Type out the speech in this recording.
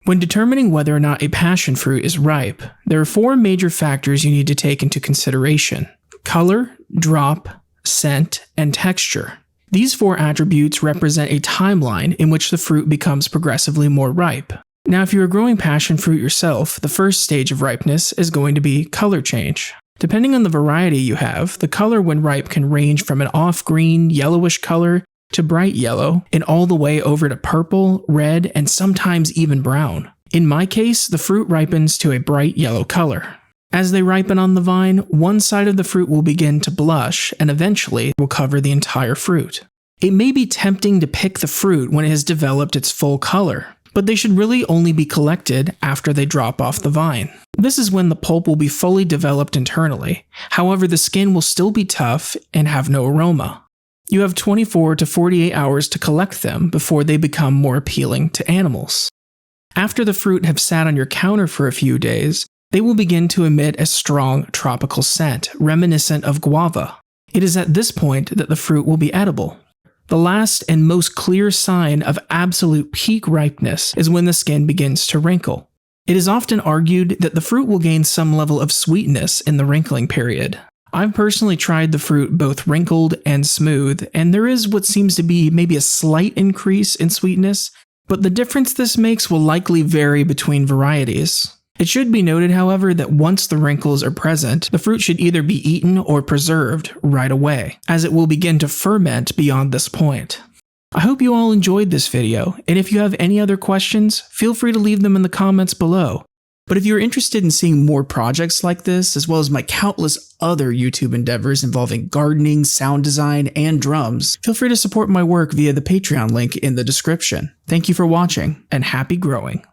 When determining whether or not a passion fruit is ripe, there are 4 major factors you need to take into consideration: color, drop, scent, and texture. These 4 attributes represent a timeline in which the fruit becomes progressively more ripe. Now, if you are growing passion fruit yourself, the first stage of ripeness is going to be color change. Depending on the variety you have, the color when ripe can range from an off-green, yellowish color to bright yellow, and all the way over to purple, red, and sometimes even brown. In my case, the fruit ripens to a bright yellow color. As they ripen on the vine, one side of the fruit will begin to blush and eventually will cover the entire fruit. It may be tempting to pick the fruit when it has developed its full color, but they should really only be collected after they drop off the vine. This is when the pulp will be fully developed internally. However, the skin will still be tough and have no aroma. You have 24 to 48 hours to collect them before they become more appealing to animals. After the fruit have sat on your counter for a few days, they will begin to emit a strong tropical scent, reminiscent of guava. It is at this point that the fruit will be edible. The last and most clear sign of absolute peak ripeness is when the skin begins to wrinkle. It is often argued that the fruit will gain some level of sweetness in the wrinkling period. I've personally tried the fruit both wrinkled and smooth, and there is what seems to be maybe a slight increase in sweetness, but the difference this makes will likely vary between varieties. It should be noted, however, that once the wrinkles are present, the fruit should either be eaten or preserved right away, as it will begin to ferment beyond this point. I hope you all enjoyed this video, and if you have any other questions, feel free to leave them in the comments below. But if you're interested in seeing more projects like this, as well as my countless other YouTube endeavors involving gardening, sound design, and drums, feel free to support my work via the Patreon link in the description. Thank you for watching, and happy growing!